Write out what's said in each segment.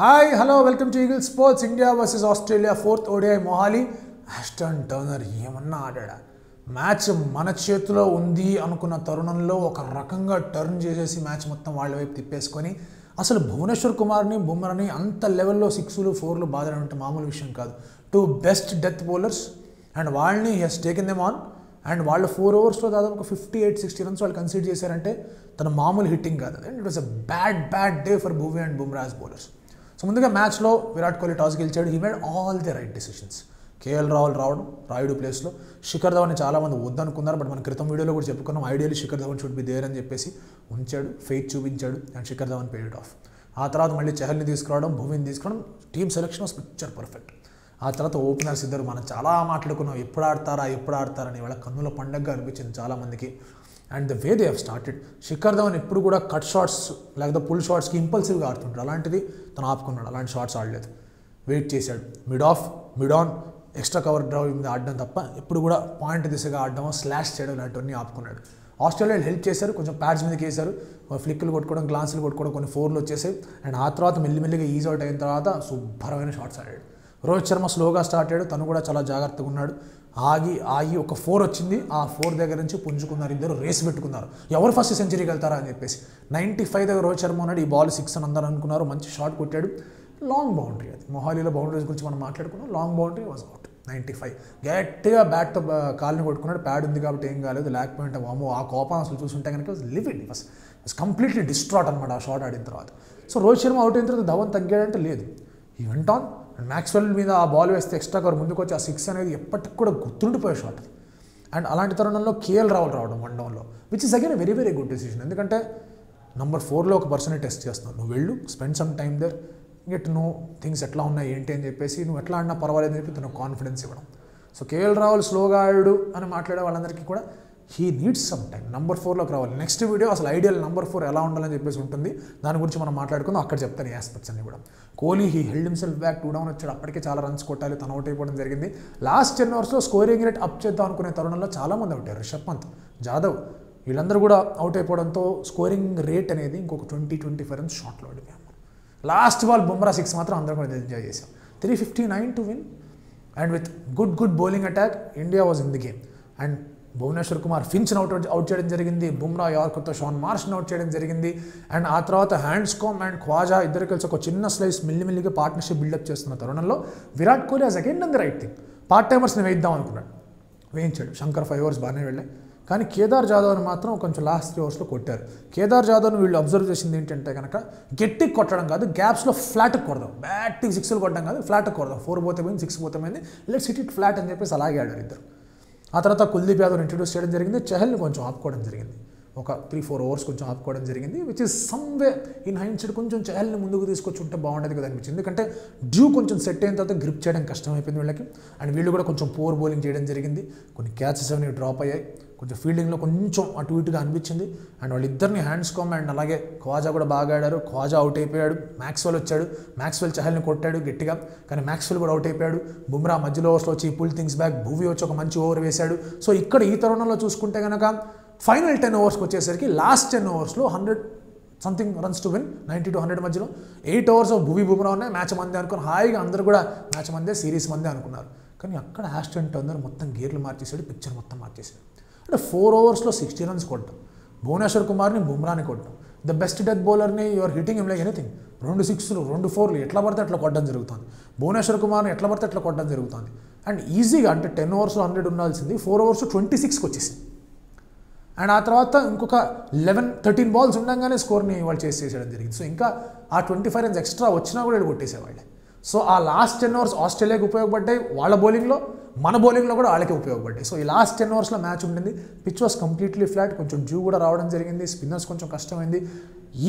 Hi hello welcome to Eagle Sports. India versus Australia 4th ODI Mohali. Aston Turner ఏమన్నా ఆడాడా? Match మన చేతిలో ఉంది అనుకున్న తరుణంలో ఒక రకంగా టర్న్ చేసేసి మ్యాచ్ మొత్తం వాళ్ళ వైపు తిప్పేసుకొని అసలు భువనేశ్వర్ కుమార్ని బుమ్రాని అంత లెవెల్లో 6లు 4లు బాధడం అంటే మామూలు విషయం కాదు. 2 బెస్ట్ డెత్ బౌలర్స్ అండ్ వాళ్ళని he's taken them on. And వాళ్ళు 4 ఓవర్స్లో దాదాపు ఒక 58-60 రన్స్ వాళ్ళు కన్సిడర్ చేశారంటే తన మామూలు హిట్టింగ్ కాదు. And it was a bad day for Bhuvi and Bumrah's bowlers. So ముందుగా మ్యాచ్లో విరాట్ కోహ్లీ టాస్ గెలిచాడు. He made all the right decisions. KL Rahul రావడం, రాయుడు ప్లేస్లో శిఖర్ ధవన్ చాలామంది వద్దనుకున్నారు. బట్ మన క్రితం వీడియోలో కూడా చెప్పుకున్నాం ideally Shikhar Dhawan should be there అని చెప్పేసి ఉంచాడు, ఫెయిత్ చూపించాడు and Shikhar Dhawan paid it off. ఆ తర్వాత మళ్ళీ చహల్ని తీసుకురావడం, భూమిని తీసుకురావడం, team selection was picture perfect. ఆ తర్వాత ఓపెనర్స్ ఇద్దరు మనం చాలా మాట్లాడుకున్నాం, ఎప్పుడు ఆడతారని వాళ్ళ కన్నుల పండగగా అనిపించింది చాలామందికి. And the way they have started. Shikhar Dhawan ఎప్పుడు కూడా కట్ షాట్స్ లేకపోతే పుల్ షాట్స్కి ఇంపల్సివ్గా ఆడుతుంటాడు. అలాంటిది తను ఆపుకున్నాడు, అలాంటి షాట్స్ ఆడలేదు, వెయిట్ చేశాడు. Mid on extra cover drive మీద ఆడడం తప్ప ఎప్పుడు కూడా పాయింట్ దిశగా ఆడడం, స్లాష్ చేయడం ఇలాంటివన్నీ ఆపుకున్నాడు. ఆస్ట్రేలియా హెల్ప్ చేశారు, కొంచెం ప్యాడ్స్ మీదకి వేశారు, ఫ్లిక్లు కొట్టుకోవడం, గ్లాన్స్లు కొట్టుకోవడం, కొన్ని 4లు వచ్చేసాయి. అండ్ ఆ తర్వాత మెల్లిమెల్లిగా ఈజ్ అవుట్ అయిన తర్వాత శుభ్రమైన షాట్స్ ఆడాడు. రోహిత్ శర్మ స్లోగా స్టార్ట్ అయ్యాడు, తను కూడా చాలా జాగ్రత్తగా ఉన్నాడు. ఆగి ఒక 4 వచ్చింది. ఆ 4 దగ్గర నుంచి పుంజుకున్నారు, ఇద్దరు రేస్ పెట్టుకున్నారు, ఎవరు ఫస్ట్ సెంచరీకి వెళ్తారా అని చెప్పేసి. 95 దగ్గర రోహిత్ శర్మ ఉన్నాడు, ఈ బాల్ 6 అని అందరూ అనుకున్నారు. మంచి షాట్ కొట్టాడు, లాంగ్ బౌండరీ. అది మొహాలీలో బౌండరీస్ గురించి మనం మాట్లాడుకున్నాం. Long boundary was out. 95 గట్టిగా బ్యాట్తో కాల్ని కొట్టుకున్నాడు. ప్యాడ్ ఉంది కాబట్టి ఏం కాలేదు, లేకపోయింటే వామో ఆ కోపం అసలు చూసుంటే కనుక లివిడ్ వాస్ కంప్లీట్లీ డిస్ట్రాట్ అనమాట ఆ షాట్ ఆడిన తర్వాత. సో రోహిత్ శర్మ అవుట్ అయిన తర్వాత ధవన్ తగ్గాడంటే లేదు, ఈ వెంట్ ఆన్. అండ్ మ్యాక్స్వెల్ మీద ఆ బాల్ వేస్తే ఎక్స్ట్రా కవర్ ముందుకు వచ్చి ఆ 6 అనేది ఎప్పటికి కూడా గుర్తుండిపోయే షాట్. అండ్ అలాంటి తరుణంలో కేఎల్ రాహుల్ రావడం 1 డౌన్లో, which is again very very good decision. ఎందుకంటే నంబర్ 4లో ఒక పర్సన్ టెస్ట్ చేస్తున్నావు, నువ్వు వెళ్ళు, spend some time there, get know things ఎట్లా ఉన్నాయి ఏంటి అని చెప్పేసి, నువ్వు ఎట్లా ఆడినా పర్వాలేదు అని చెప్పి తనకు కాన్ఫిడెన్స్ ఇవ్వడం. సో కేఎల్ రాహుల్ స్లోగా ఆడాడు అని మాట్లాడే వాళ్ళందరికీ కూడా he needs some time. Number 4లోకి రావాలి. నెక్స్ట్ వీడియో అసలు ఐడియల్ నంబర్ 4 ఎలా ఉండాలని చెప్పేసి ఉంటుంది, దాని గురించి మనం మాట్లాడుకుందాం, అక్కడ చెప్తాను ఈ ఆస్పెక్ట్స్ అన్ని కూడా. Kohli he held himself back, 2 down వచ్చాడు, అప్పటికే చాలా రన్స్ కొట్టాలి, తను అవుట్ అయిపోవడం జరిగింది. లాస్ట్ 10 ఓవర్స్లో స్కోరింగ్ రేట్ అప్ చేద్దాం అనుకునే తరుణంలో చాలామంది అవుట్ అయ్యారు. రిషబ్ పంత్, జాదవ్ వీళ్ళందరూ కూడా అవుట్ అయిపోవడంతో స్కోరింగ్ రేట్ అనేది ఇంకొక 20-25 రన్స్ షాట్లో ఓడిపోయాం. లాస్ట్ బాల్ బుమ్రా 6 మాత్రం అందరం కూడా ఎంజాయ్ చేసాం. 359 to win and with good bowling attack India was in the game. And Bhuvneshwar Kumar ఫించ్ని అవుట్ చేయడం జరిగింది, బుమ్రా యార్కర్తో షాన్ మార్ష్ని అవుట్ చేయడం జరిగింది. అండ్ ఆ తర్వాత హ్యాండ్స్కామ్ అండ్ ఖ్వాజా ఇద్దరు కలిసి ఒక చిన్న స్లైస్ మెల్లిమెల్లిగా పార్ట్నర్షిప్ బిల్డప్ చేస్తున్న తరుణంలో Virat Kohli has again done the right thing. Part టైమర్స్ని వేయిద్దాం అనుకున్నాడు, వేయించాడు. శంకర్ 5 ఓవర్స్ బాగానే వెళ్ళాయి, కానీ కేదార్ జాదవ్ని మాత్రం కొంచెం లాస్ట్ 3 ఓవర్స్లో కొట్టారు. కేదార్ జాదవ్ని వీళ్ళు అబ్జర్వ్ చేసింది ఏంటంటే కనుక గట్టికి కొట్టడం కాదు, గ్యాప్స్లో ఫ్లాట్కి కొడదాం, బ్యాట్కి 6లు కొట్టడం కాదు, ఫ్లాట్కి కొడదాం, 4 పోతే పోయింది, 6 పోతే పోయింది, లెట్స్ హిట్ ఇట్ ఫ్లాట్ అని చెప్పేసి అలాగే ఆడారు ఇద్దరు. ఆ తర్వాత కుల్దీప్ యాదవ్ని ఇంట్రడ్యూస్ చేయడం జరిగింది, చహల్ని కొంచెం ఆపుకోవడం జరిగింది, ఒక 3-4 ఓవర్స్ కొంచెం ఆపుకోవడం జరిగింది. విచ్ ఇస్ సమ్వే ఇన్ హైండ్సైడ్ కొంచెం చహల్ని ముందుకు తీసుకొచ్చి ఉంటే బాగుండేది కదా అనిపించింది. ఎందుకంటే డ్యూ కొంచెం సెట్ అయిన తర్వాత గ్రిప్ చేయడం కష్టమైపోయింది వీళ్ళకి. అండ్ వీళ్ళు కూడా కొంచెం పోర్ బౌలింగ్ చేయడం జరిగింది, కొన్ని క్యాచెస్ అనేవి డ్రాప్ అయ్యాయి, కొంచెం ఫీల్డింగ్లో కొంచెం అటు ఇటుగా అనిపించింది. అండ్ వాళ్ళిద్దరిని హ్యాండ్స్కామ్ అండ్ అలాగే ఖ్వాజా కూడా బాగా ఆడారు. ఖ్వాజా అవుట్ అయిపోయాడు, మ్యాక్స్వెల్ వచ్చాడు, మ్యాక్స్వెల్ చహల్ని కొట్టాడు గట్టిగా, కానీ మ్యాక్స్వెల్ కూడా అవుట్ అయిపోయాడు. బుమ్రా మధ్యలో ఓవర్స్లో వచ్చి పుల్ థింగ్స్ బ్యాక్, భూవి వచ్చి ఒక మంచి ఓవర్ వేశాడు. సో ఇక్కడ ఈ తరుణంలో చూసుకుంటే కనుక ఫైనల్ 10 ఓవర్స్కి వచ్చేసరికి last 10 ఓవర్స్లో 100 something runs to win, 90 to 100 మధ్యలో 8 ఓవర్స్ భువి బుమ్రా ఉన్నాయి, మ్యాచ్ మందే అనుకుని హాయిగా అందరూ కూడా మ్యాచ్ మందే, సిరీస్ మందే అనుకున్నారు. కానీ అక్కడ ఆస్టన్ టర్నర్ మొత్తం గేర్లు మార్చేశాడు, పిక్చర్ మొత్తం మార్చేశాడు. అంటే 4 ఓవర్స్లో 60 రన్స్ కొట్టడం, భువనేశ్వర్ కుమార్ని బుమ్రాని కొట్టడం, ద బెస్ట్ డెత్ బౌలర్ని యువర్ హిట్టింగ్ ఏం లైక్ ఎనీథింగ్, 2 6లు 2 4లు ఎట్లా పడితే అట్లా కొట్టడం జరుగుతుంది. భువనేశ్వర్ కుమార్ని ఎట్లా పడితే అట్లా కొట్టడం జరుగుతుంది. అండ్ ఈజీగా అంటే 10 ఓవర్స్లో 100 ఉండాల్సింది 4 ఓవర్స్ 26కి వచ్చేసింది. అండ్ ఆ తర్వాత ఇంకొక 11-13 బాల్స్ ఉండగానే స్కోర్ని వాళ్ళు చేసేయడం జరిగింది. సో ఇంకా ఆ 25 రన్స్ ఎక్స్ట్రా వచ్చినా కూడా కొట్టేసేవాళ్ళే. సో ఆ లాస్ట్ 10 ఓవర్స్ ఆస్ట్రేలియాకి ఉపయోగపడ్డాయి, వాళ్ళ బౌలింగ్లో మన బౌలింగ్లో కూడా వాళ్ళకి ఉపయోగపడ్డాయి. సో ఈ లాస్ట్ 10 ఓవర్స్లో మ్యాచ్ ఉండింది. పిచ్ వాస్ కంప్లీట్లీ ఫ్లాట్, కొంచెం డ్యూ కూడా రావడం జరిగింది, స్పిన్నర్స్ కొంచెం కష్టమైంది.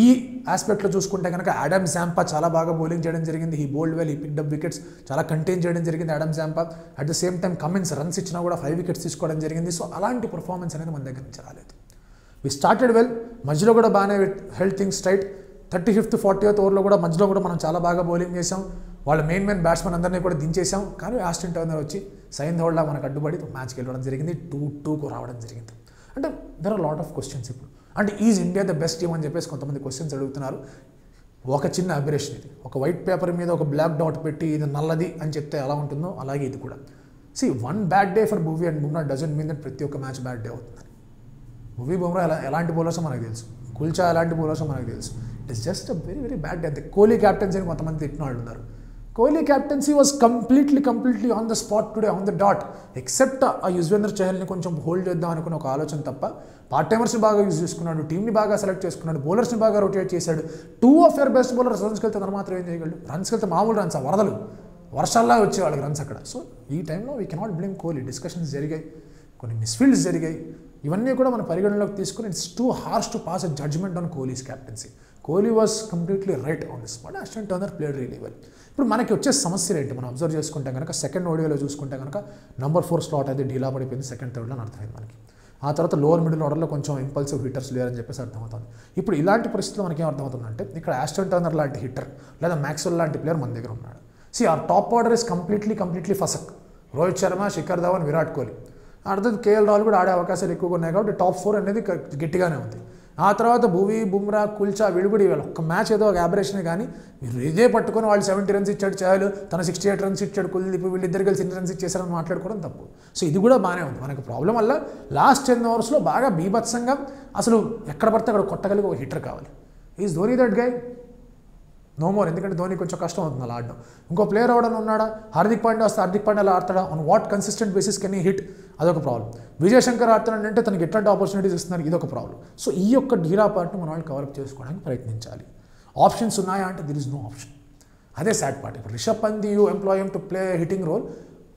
ఈ ఆస్పెక్ట్లో చూసుకుంటే కనుక ఆడమ్ జాంపా చాలా బాగా బౌలింగ్ చేయడం జరిగింది. He bowled well, he picked up wickets, చాలా కంటైన్ చేయడం జరిగింది Adam Zampa. At the same time Cummins runs ఇచ్చినా కూడా 5 వికెట్స్ తీసుకోవడం జరిగింది. సో అలాంటి పర్ఫార్మెన్స్ అనేది మన దగ్గర నుంచి రాలేదు. వి స్టార్టెడ్ వెల్, మధ్యలో కూడా బాగానే held things straight. 35th 40th ఓవర్లో కూడా మధ్యలో కూడా మనం చాలా బాగా బౌలింగ్ చేసాం, వాళ్ళ మెయిన్ బ్యాట్స్మెన్ అందరినీ కూడా దించేసాం. కానీ ఆస్టన్ టర్నర్ వచ్చి సైన్ హోల్డ్లా మనకు అడ్డుపడి మ్యాచ్కి వెళ్ళడం జరిగింది, 2-2కు రావడం జరిగింది. అంటే there are lot of questions ఇప్పుడు. అంటే is India the best team అని చెప్పేసి కొంతమంది క్వశ్చన్స్ అడుగుతున్నారు. ఒక చిన్న అబరేషన్ ఇది. ఒక వైట్ పేపర్ మీద ఒక బ్లాక్ డాట్ పెట్టి ఇది నల్లది అని చెప్తే ఎలా ఉంటుందో అలాగే ఇది కూడా. One bad day for Bhuvi and Bumrah doesn't mean that ప్రతి ఒక్క మ్యాచ్ బ్యాడ్ డే అవుతుందని. భువీ బుమ్రా ఎలాంటి బౌలర్సో మనకు తెలుసు, కుల్చా ఎలాంటి బౌలర్సో మనకు తెలుసు. It is just a very very bad day. అంతే. కోహ్లీ క్యాప్టెన్సీ అని కొంతమంది తిట్టిన వాళ్ళు ఉన్నారు. Kohli captaincy was completely on the spot today, on the dot. Except ఆ యుజ్వేంద్ర చహల్ని కొంచెం హోల్డ్ చేద్దాం అనుకున్న ఒక ఆలోచన తప్ప పార్ట్ టైమర్స్ని బాగా యూజ్ చేసుకున్నాడు, టీంని బాగా సెలెక్ట్ చేసుకున్నాడు, బౌలర్స్ని బాగా రొటేట్ చేశాడు. 2 ఆఫ్ యువర్ బెస్ట్ బౌలర్స్ రన్స్కి వెళ్తే తను మాత్రం ఏం చేయగలడు? రన్స్కి వెళ్తే మామూలు రన్స్, వరదలు వర్షాల్లా వచ్చేవాళ్ళకి రన్స్ అక్కడ. సో ఈ టైంలో we cannot blame Kohli. Discussions జరిగాయి, కొన్ని మిస్ఫీల్డ్స్ జరిగాయి. ఇవన్నీ కూడా మన పరిగణలోకి తీసుకుని it's too harsh to pass a judgment on Kohli's captaincy. Kohli was completely right on this spot. Aston Turner played really well. ఇప్పుడు మనకి వచ్చే సమస్యలు ఏంటి మనం అబ్జర్వ్ చేసుకుంటే కనుక సెకండ్ ఓడియోలో చూసుకుంటే కనుక నంబర్ 4 స్లాట్ అయితే ఢీలా పడిపోయింది సెకండ్ థర్డ్లో అని అర్థమైంది మనకి. ఆ తర్వాత లోవర్ మిడిల్ ఆర్డర్లో కొంచెం ఇంపల్సివ్ హిట్టర్స్ లేరని చెప్పేసి అర్థమవుతుంది. ఇప్పుడు ఇలాంటి పరిస్థితుల్లో మనకి ఏం అర్థమవుతుందంటే ఇక్కడ ఆస్టన్ టర్నర్ లాంటి హిట్టర్ లేదా మ్యాక్స్వెల్ లాంటి ప్లేయర్ మన దగ్గర ఉన్నాడు. Our top order is completely ఫసక్. రోహిత్ శర్మ, శిఖర్ ధవన్, విరాట్ కోహ్లీ. అర్థం కేఎల్ రాహుల్ కూడా ఆడే అవకాశాలు ఎక్కువగా ఉన్నాయి కాబట్టి టాప్ 4 అనేది గట్టిగానే ఉంది. ఆ తర్వాత భువీ, బుమ్రా, కుల్చా వీళ్ళు కూడా ఇవాళ ఒక్క మ్యాచ్ ఏదో ఒక యాబరేషనే కానీ మీరు ఇదే పట్టుకొని వాళ్ళు 70 రన్స్ ఇచ్చాడు చహల్, తన 68 రన్స్ ఇచ్చాడు కుల్దీప్, వీళ్ళిద్దరు కలిసి 2 రన్స్ ఇచ్చేసారని మాట్లాడుకోవడం తప్పు. ఇది కూడా బాగానే ఉంది. మనకు ప్రాబ్లం వల్ల లాస్ట్ 10 ఓవర్స్లో బాగా బీభత్సంగా అసలు ఎక్కడ పడితే అక్కడ కొట్టగలిగి ఒక హిట్టర్ కావాలి. Is Dhoni that guy? No more. ఎందుకంటే ధోని కొంచెం కష్టం అవుతుంది అలా ఆడడం. ఇంకో ప్లేయర్ ఎవడన్నా ఉన్నాడా? హార్దిక్ పాండ్యా వస్తే హార్దిక్ పాండ్యా అలా ఆడతాడా? On what consistent basis can he hit? అదొక ప్రాబ్లం. విజయ్ శంకర్ ఆడుతాడంటే తనకి ఎట్లాంటి ఆపర్చునిటీస్ ఇస్తున్నారు? ఇదొక ప్రాబ్లం. ఈ యొక్క ఢీలా పార్ట్ని మన వాళ్ళు కవరప్ చేసుకోవడానికి ప్రయత్నించాలి. ఆప్షన్స్ ఉన్నాయా అంటే దిర్ ఇస్ నో ఆప్షన్. అదే సాడ్ పార్ట్. ఇప్పుడు Rishabh Pant you employ to play hitting role,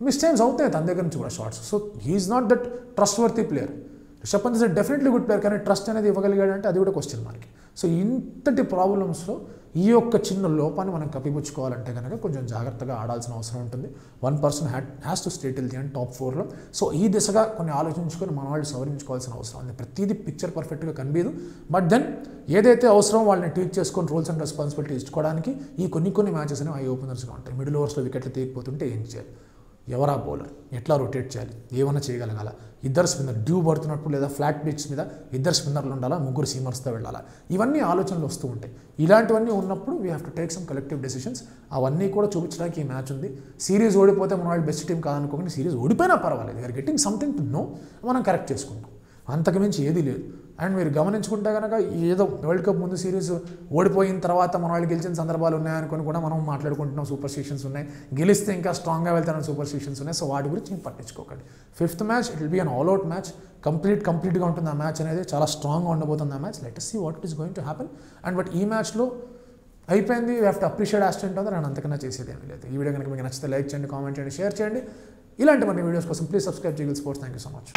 mistakes అవుతాయి తన దగ్గర నుంచి కూడా shots. He's not that trustworthy player. Rishabh Pant is definitely good player, కానీ ట్రస్ట్ అనేది ఇవ్వగలిగాడంటే అది కూడా క్వశ్చన్ మనకి. ఇంతటి ప్రాబ్లమ్స్లో ఈ యొక్క చిన్న లోపాన్ని మనం కప్పిపుచ్చుకోవాలంటే కనుక కొంచెం జాగ్రత్తగా ఆడాల్సిన అవసరం ఉంటుంది. 1 person has to stay till the end top 4లో. ఈ దిశగా కొన్ని ఆలోచించుకొని మన వాళ్ళు సవరించుకోవాల్సిన అవసరం ఉంది. ప్రతిదీ పిక్చర్ పర్ఫెక్ట్గా కనిపించదు. బట్ దెన్ ఏదైతే అవసరం వాళ్ళని ట్వీక్ చేసుకొని రూల్స్ అండ్ రెస్పాన్సిబిలిటీ ఇచ్చుకోవడానికి ఈ కొన్ని మ్యాచెస్ అనేవి ఐ ఓపెనర్స్గా ఉంటాయి. మిడిల్ ఓవర్స్లో వికెట్లు తీయకపోతుంటే ఏం చేయాలి? ఎవరా బౌలర్? ఎట్లా రొటేట్ చేయాలి? ఏమన్నా చేయగలగాల? ఇద్దరు స్పిన్నర్ డ్యూ పడుతున్నప్పుడు లేదా ఫ్లాట్ పిచ్ మీద ఇద్దరు స్పిన్నర్లు ఉండాలా, 3 సీమర్స్తో వెళ్ళాలా? ఇవన్నీ ఆలోచనలు వస్తూ ఉంటాయి. ఇలాంటివన్నీ ఉన్నప్పుడు we have to take some collective decisions. అవన్నీ కూడా చూపించడానికి ఈ మ్యాచ్ ఉంది. సిరీస్ ఓడిపోతే మన వాళ్ళు బెస్ట్ టీం కాదనుకోకండి. సిరీస్ ఓడిపోయినా పర్వాలేదు. We're getting something to know. మనం కరెక్ట్ చేసుకుంటాం. అంతకుమించి ఏదీ లేదు. అండ్ మీరు గమనించుకుంటే కనుక ఏదో వరల్డ్ కప్ ముందు సిరీస్ ఓడిపోయిన తర్వాత మన వాళ్ళు గెలిచిన సందర్భాలు ఉన్నాయనుకొని కూడా మనం మాట్లాడుకుంటున్నాం. సూపర్ స్టిషన్స్ ఉన్నాయి, గెలిస్తే ఇంకా స్ట్రాంగ్గా వెళ్తారని సూపర్ స్టిషన్స్ ఉన్నాయి. వాటి గురించి నేను పట్టించుకోకండి. 5th match it will be an all out match. కంప్లీట్గా ఉంటుంది ఆ మ్యాచ్ అనేది. చాలా స్ట్రాంగ్గా ఉండబోతుంది ఆ మ్యాచ్. Let us see what is going to happen. And but ఈ మ్యాచ్లో అయిపోయింది. We have to appreciate Aston Turner. And అంతకన్నా చేసేది ఏమీ లేదు. ఈ వీడియో కనుక మీకు నచ్చితే లైక్ చేయండి, కామెంట్ చేయండి, షేర్ చేయండి. ఇలాంటి మన వీడియోస్ కోసం please subscribe to eagle sports. Thank you so much.